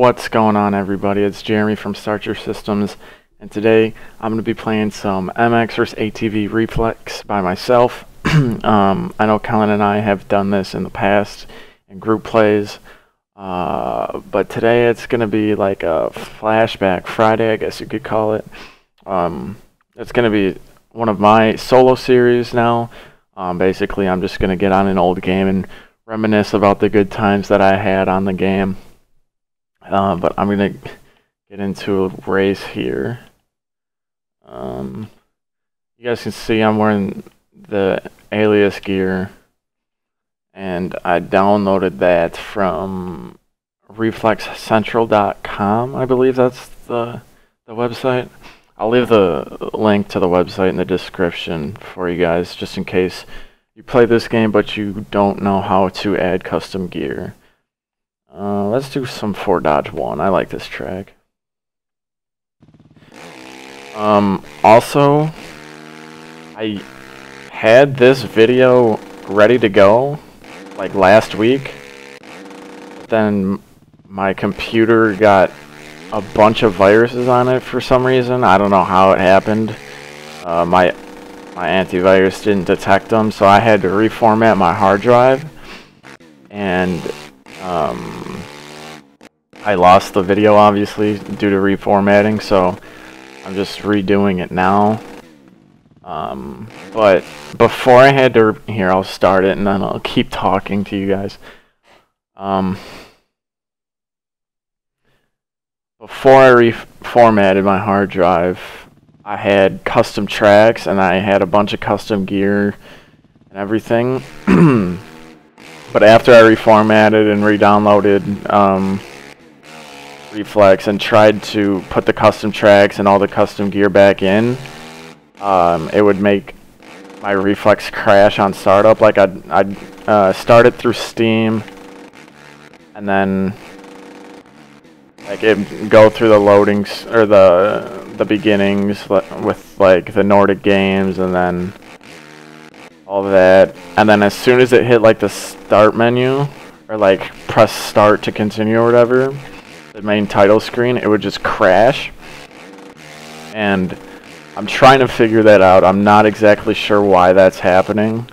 What's going on, everybody? It's Jeremy from Starcher Systems, and today I'm going to be playing some MX vs ATV Reflex by myself. I know Kellen and I have done this in the past in group plays, but today it's going to be like a Flashback Friday, I guess you could call it. It's going to be one of my solo series now. Basically, I'm just going to get on an old game and reminisce about the good times that I had on the game. But I'm going to get into a race here. You guys can see I'm wearing the alias gear, and I downloaded that from reflexcentral.com. I believe that's the website. I'll leave the link to the website in the description for you guys, just in case you play this game but you don't know how to add custom gear. Let's do some 4 Dodge 1. I like this track. Also, I had this video ready to go like last week, but then my computer got a bunch of viruses on it for some reason. I don't know how it happened. My antivirus didn't detect them, so I had to reformat my hard drive, and I lost the video obviously due to reformatting, so I'm just redoing it now. But before I had to, here, I'll start it and then I'll keep talking to you guys. Before I reformatted my hard drive, I had custom tracks and I had a bunch of custom gear and everything. But after I reformatted and re-downloaded Reflex and tried to put the custom tracks and all the custom gear back in, it would make my Reflex crash on startup. Like I'd start it through Steam, and then like it go through the loadings or the beginnings with like the Nordic games and then all that, and then as soon as it hit like the start menu or like press start to continue or whatever, the main title screen, it would just crash. And I'm trying to figure that out. I'm not exactly sure why that's happening,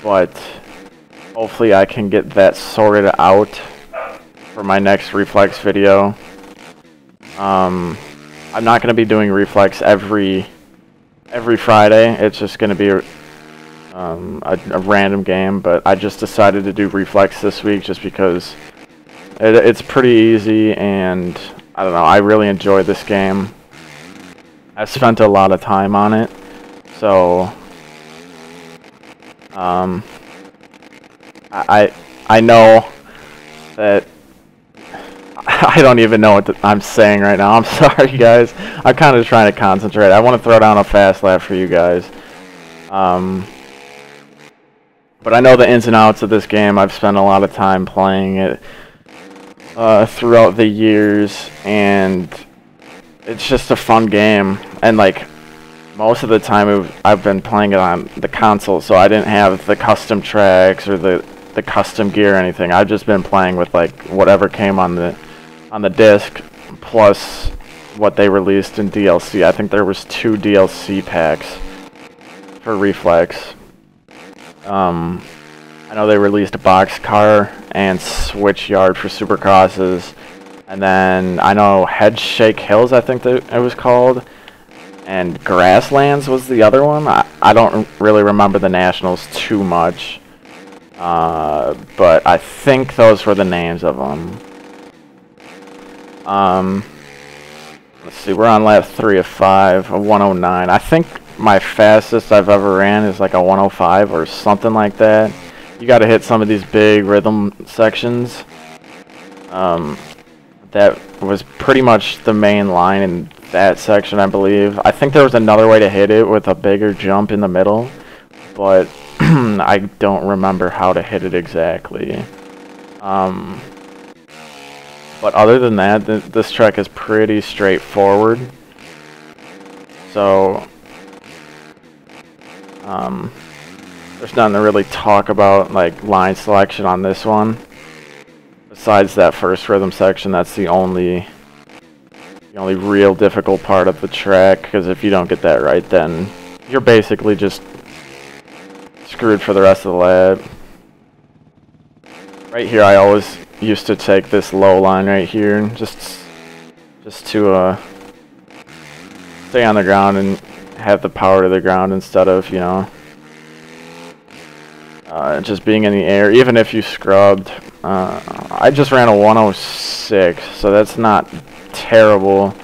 but hopefully I can get that sorted out for my next Reflex video. I'm not going to be doing Reflex every Friday. It's just going to be a random game, but I just decided to do Reflex this week just because it's pretty easy, and I don't know, I really enjoy this game. I spent a lot of time on it, so I know that I don't even know what I'm saying right now. I'm sorry, guys. I'm kind of trying to concentrate. I want to throw down a fast lap for you guys. But I know the ins and outs of this game. I've spent a lot of time playing it throughout the years, and it's just a fun game. And like most of the time I've been playing it on the console, so I didn't have the custom tracks or the custom gear or anything. I've just been playing with like whatever came on the disc, plus what they released in DLC. I think there was 2 DLC packs for Reflex. I know they released a Boxcar and Switchyard for Supercrosses, and then I know Headshake Hills, I think that it was called, and Grasslands was the other one. I don't really remember the nationals too much, but I think those were the names of them. Let's see, we're on lap 3 of 5, a 109. I think my fastest I've ever ran is like a 105 or something like that. You got to hit some of these big rhythm sections. That was pretty much the main line in that section, I believe. I think there was another way to hit it with a bigger jump in the middle, but I don't remember how to hit it exactly. But other than that, this track is pretty straightforward. So there's nothing to really talk about, like line selection on this one. besides that first rhythm section, that's the only real difficult part of the track, because if you don't get that right, then you're basically just screwed for the rest of the lap. Right here, I always used to take this low line right here, just to stay on the ground and have the power to the ground instead of, you know, just being in the air. Even if you scrubbed, I just ran a 106, so that's not terrible.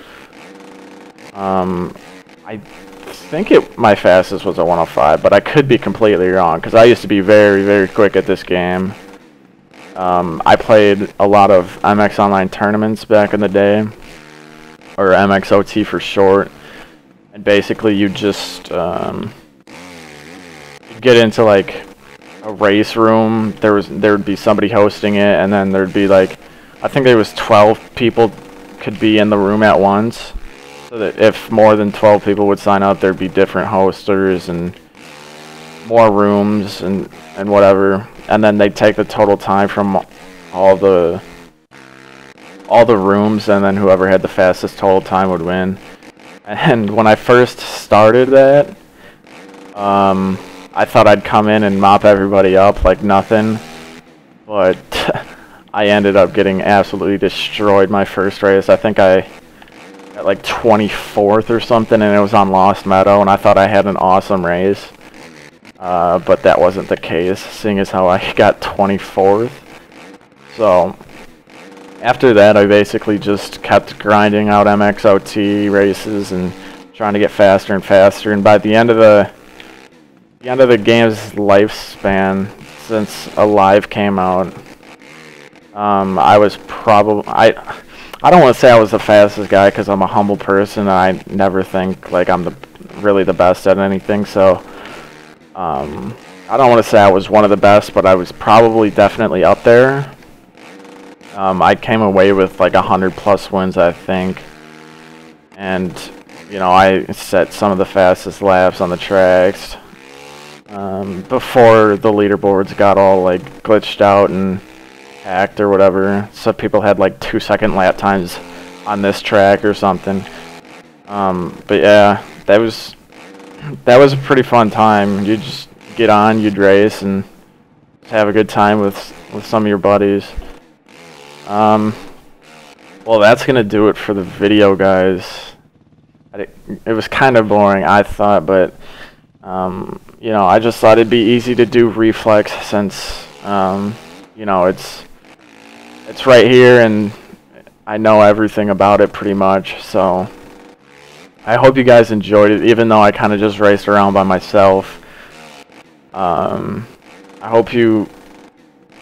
I think my fastest was a 105, but I could be completely wrong, because I used to be very, very quick at this game. I played a lot of MX Online tournaments back in the day, or MXOT for short, and basically you just get into like a race room. There would be somebody hosting it, and then there'd be like, I think there was 12 people could be in the room at once. So that if more than 12 people would sign up, there'd be different hosters and more rooms and whatever. And then they'd take the total time from all the rooms, and then whoever had the fastest total time would win. And when I first started that, I thought I'd come in and mop everybody up like nothing, but I ended up getting absolutely destroyed my first race. I think I got like 24th or something, and it was on Lost Meadow, and I thought I had an awesome race, but that wasn't the case, seeing as how I got 24th. So after that, I basically just kept grinding out MXOT races and trying to get faster and faster, and by the end of the game's lifespan, since Alive came out, I was probably, I don't want to say I was the fastest guy, because I'm a humble person and I never think like I'm really the best at anything, so I don't want to say I was one of the best, but I was probably definitely up there. I came away with like 100+ wins, I think, and you know, I set some of the fastest laps on the tracks before the leaderboards got all like glitched out and hacked or whatever, so people had like 2-second lap times on this track or something. But yeah, that was a pretty fun time. You just get on, you'd race, and have a good time with some of your buddies. Well, that's gonna do it for the video, guys. It was kind of boring, I thought, but you know, I just thought it'd be easy to do Reflex, since you know, it's right here and I know everything about it pretty much. So I hope you guys enjoyed it, even though I kind of just raced around by myself. I hope you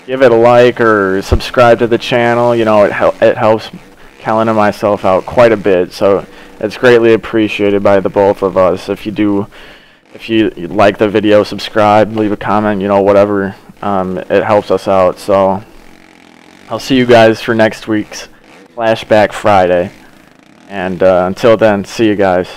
give it a like or subscribe to the channel. You know, it helps Kellen and myself out quite a bit, so it's greatly appreciated by the both of us. If you like the video, subscribe, leave a comment, you know, whatever. It helps us out. So I'll see you guys for next week's Flashback Friday, and until then, see you guys.